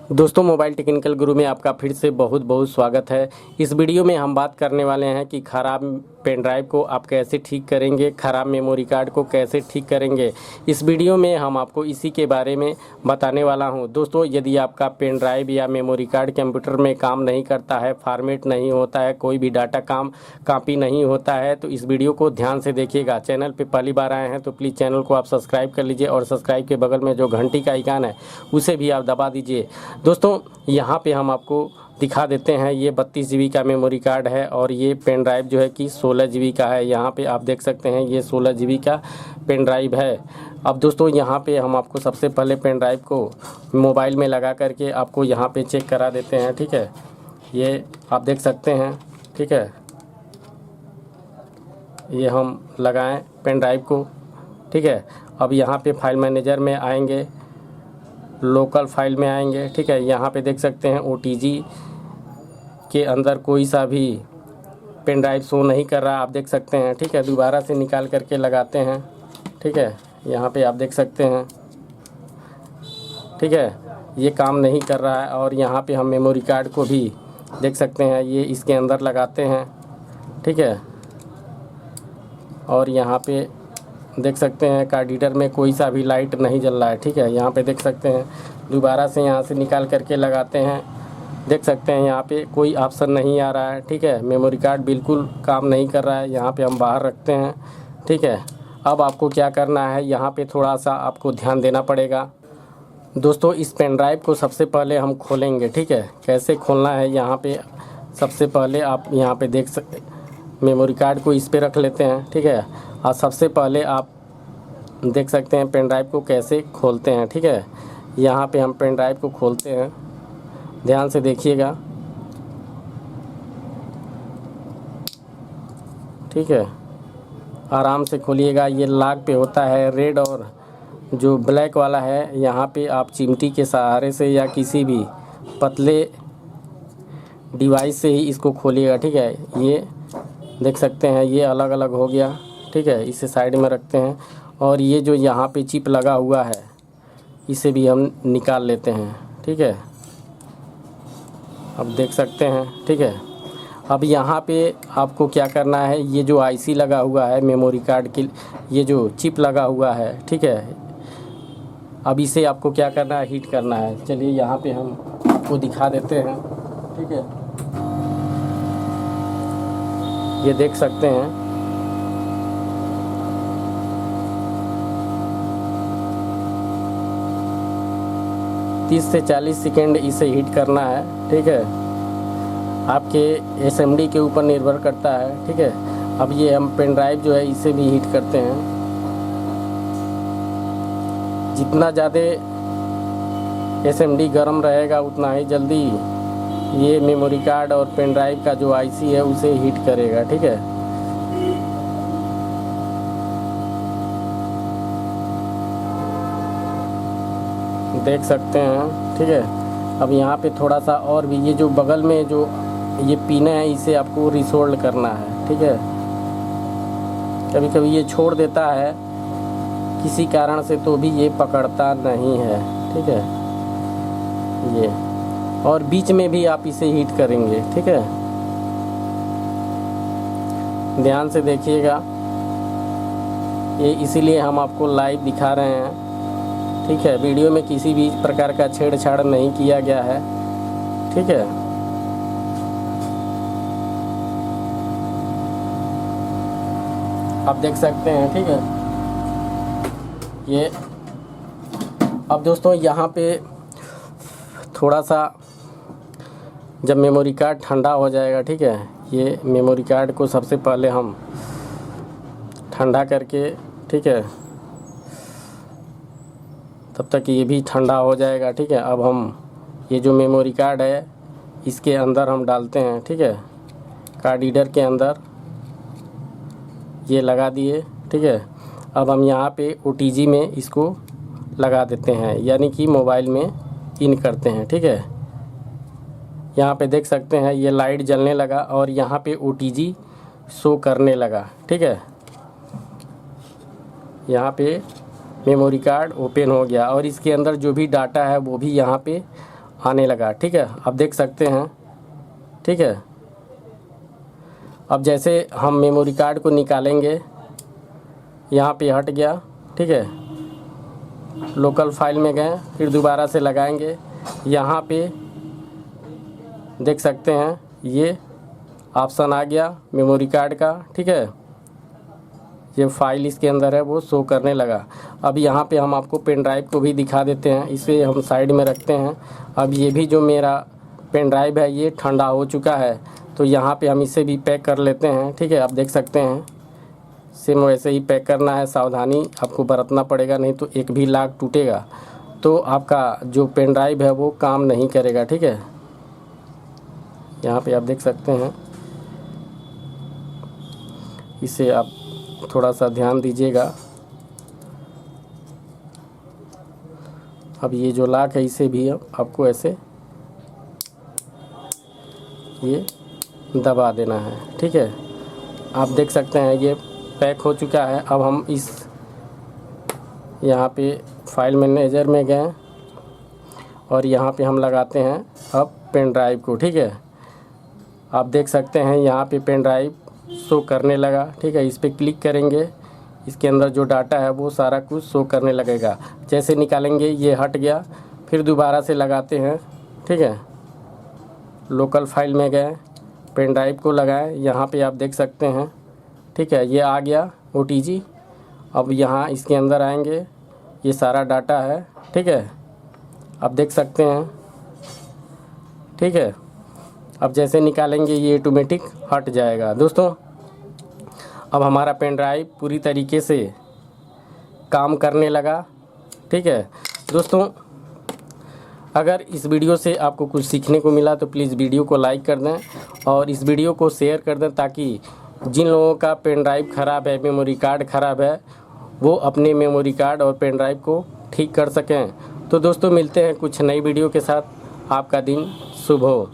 दोस्तों, mobile technical गुरु में आपका फिर से बहुत बहुत स्वागत है। इस वीडियो में हम बात करने वाले हैं कि ख़राब पेन ड्राइव को आप कैसे ठीक करेंगे, ख़राब मेमोरी कार्ड को कैसे ठीक करेंगे। इस वीडियो में हम आपको इसी के बारे में बताने वाला हूं। दोस्तों, यदि आपका पेन ड्राइव या मेमोरी कार्ड कंप्यूटर में काम नहीं करता है, फॉर्मेट नहीं होता है, कोई भी डाटा कॉपी नहीं होता है, तो इस वीडियो को ध्यान से देखिएगा। चैनल पर पहली बार आए हैं तो प्लीज़ चैनल को आप सब्सक्राइब कर लीजिए और सब्सक्राइब के बगल में जो घंटी का आइकन है उसे भी आप दबा दीजिए। दोस्तों, यहाँ पे हम आपको दिखा देते हैं, ये 32 GB का मेमोरी कार्ड है और ये पेन ड्राइव जो है कि 16 GB का है। यहाँ पे आप देख सकते हैं ये 16 GB का पेन ड्राइव है। अब दोस्तों, यहाँ पे हम आपको सबसे पहले पेन ड्राइव को मोबाइल में लगा करके आपको यहाँ पे चेक करा देते हैं। ठीक है, ये आप देख सकते हैं। ठीक है, ये हम लगाएं पेन ड्राइव को। ठीक है, अब यहाँ पे फाइल मैनेजर में आएंगे, लोकल फाइल में आएंगे। ठीक है, यहाँ पे देख सकते हैं OTG के अंदर कोई सा भी पेन ड्राइव शो नहीं कर रहा, आप देख सकते हैं। ठीक है, दोबारा से निकाल करके लगाते हैं। ठीक है, यहाँ पे आप देख सकते हैं। ठीक है, ये काम नहीं कर रहा है। और यहाँ पे हम मेमोरी कार्ड को भी देख सकते हैं, ये इसके अंदर लगाते हैं। ठीक है, और यहाँ पे देख सकते हैं कार्ड रीडर में कोई सा भी लाइट नहीं जल रहा है। ठीक है, यहाँ पे देख सकते हैं, दोबारा से यहाँ से निकाल करके लगाते हैं। देख सकते हैं यहाँ पे कोई ऑप्शन नहीं आ रहा है। ठीक है, मेमोरी कार्ड बिल्कुल काम नहीं कर रहा है। यहाँ पे हम बाहर रखते हैं। ठीक है, अब आपको क्या करना है, यहाँ पे थोड़ा सा आपको ध्यान देना पड़ेगा। दोस्तों, इस पेन ड्राइव को सबसे पहले हम खोलेंगे। ठीक है, कैसे खोलना है, यहाँ पे सबसे पहले आप यहाँ पे देख सकते, मेमोरी कार्ड को इस पे रख लेते हैं। ठीक है, और सबसे पहले आप देख सकते हैं पेन ड्राइव को कैसे खोलते हैं। ठीक है, यहाँ पे हम पेन ड्राइव को खोलते हैं, ध्यान से देखिएगा। ठीक है, आराम से खोलिएगा। ये लॉक पे होता है रेड, और जो ब्लैक वाला है यहाँ पे आप चिमटी के सहारे से या किसी भी पतले डिवाइस से ही इसको खोलिएगा। ठीक है, ये देख सकते हैं ये अलग अलग हो गया। ठीक है, इसे साइड में रखते हैं। और ये जो यहाँ पे चिप लगा हुआ है इसे भी हम निकाल लेते हैं। ठीक है, अब देख सकते हैं। ठीक है, अब यहाँ पे आपको क्या करना है, ये जो IC लगा हुआ है मेमोरी कार्ड की, ये जो चिप लगा हुआ है। ठीक है, अब इसे आपको क्या करना है, हीट करना है। चलिए यहाँ पे हम आपको दिखा देते हैं। ठीक है, ये देख सकते हैं, 30 से 40 सेकेंड इसे हीट करना है। ठीक है, आपके SMD के ऊपर निर्भर करता है। ठीक है, अब ये हम पेन ड्राइव जो है इसे भी हीट करते हैं। जितना ज़्यादा SMD गर्म रहेगा उतना ही जल्दी ये मेमोरी कार्ड और पेन ड्राइव का जो IC है उसे हीट करेगा। ठीक है, देख सकते हैं। ठीक है, अब यहाँ पे थोड़ा सा और भी, ये जो बगल में जो ये पिन है इसे आपको रिसोल्ड करना है। ठीक है, कभी कभी ये छोड़ देता है किसी कारण से, तो भी ये पकड़ता नहीं है। ठीक है, ये और बीच में भी आप इसे हीट करेंगे। ठीक है, ध्यान से देखिएगा, ये इसीलिए हम आपको लाइव दिखा रहे हैं। ठीक है, वीडियो में किसी भी प्रकार का छेड़छाड़ नहीं किया गया है। ठीक है, आप देख सकते हैं। ठीक है, ये अब दोस्तों यहाँ पे थोड़ा सा जब मेमोरी कार्ड ठंडा हो जाएगा, ठीक है, ये मेमोरी कार्ड को सबसे पहले हम ठंडा करके, ठीक है, तब तक ये भी ठंडा हो जाएगा। ठीक है, अब हम ये जो मेमोरी कार्ड है इसके अंदर हम डालते हैं। ठीक है, कार्ड रीडर के अंदर ये लगा दिए। ठीक है, अब हम यहाँ पे OTG में इसको लगा देते हैं, यानी कि मोबाइल में इन करते हैं। ठीक है, यहाँ पे देख सकते हैं ये लाइट जलने लगा और यहाँ पे OTG शो करने लगा। ठीक है, यहाँ पे मेमोरी कार्ड ओपन हो गया और इसके अंदर जो भी डाटा है वो भी यहाँ पे आने लगा। ठीक है, अब देख सकते हैं। ठीक है, अब जैसे हम मेमोरी कार्ड को निकालेंगे, यहाँ पे हट गया। ठीक है, लोकल फाइल में गए, फिर दोबारा से लगाएंगे, यहाँ पे देख सकते हैं ये ऑप्शन आ गया मेमोरी कार्ड का। ठीक है, ये फाइल इसके अंदर है वो शो करने लगा। अब यहाँ पे हम आपको पेन ड्राइव को भी दिखा देते हैं, इसे हम साइड में रखते हैं। अब ये भी जो मेरा पेन ड्राइव है ये ठंडा हो चुका है, तो यहाँ पे हम इसे भी पैक कर लेते हैं। ठीक है, आप देख सकते हैं सेम वैसे ही पैक करना है, सावधानी आपको बरतना पड़ेगा, नहीं तो एक भी लाग टूटेगा तो आपका जो पेन ड्राइव है वो काम नहीं करेगा। ठीक है, यहाँ पे आप देख सकते हैं, इसे आप थोड़ा सा ध्यान दीजिएगा। अब ये जो लॉक है इसे भी आपको ऐसे ये दबा देना है। ठीक है, आप देख सकते हैं ये पैक हो चुका है। अब हम इस यहाँ पे फाइल मैनेजर में गए और यहाँ पे हम लगाते हैं अब पेन ड्राइव को। ठीक है, आप देख सकते हैं यहाँ पे पेन ड्राइव शो करने लगा। ठीक है, इस पर क्लिक करेंगे, इसके अंदर जो डाटा है वो सारा कुछ शो करने लगेगा। जैसे निकालेंगे ये हट गया, फिर दोबारा से लगाते हैं। ठीक है, लोकल फाइल में गए, पेन ड्राइव को लगाएं, यहाँ पे आप देख सकते हैं। ठीक है, ये आ गया OTG। अब यहाँ इसके अंदर आएंगे, ये सारा डाटा है। ठीक है, आप देख सकते हैं। ठीक है, अब जैसे निकालेंगे ये ऑटोमेटिक हट जाएगा। दोस्तों, अब हमारा पेन ड्राइव पूरी तरीके से काम करने लगा। ठीक है दोस्तों, अगर इस वीडियो से आपको कुछ सीखने को मिला तो प्लीज़ वीडियो को लाइक कर दें और इस वीडियो को शेयर कर दें, ताकि जिन लोगों का पेन ड्राइव ख़राब है, मेमोरी कार्ड ख़राब है, वो अपने मेमोरी कार्ड और पेन ड्राइव को ठीक कर सकें। तो दोस्तों, मिलते हैं कुछ नई वीडियो के साथ। आपका दिन शुभ हो।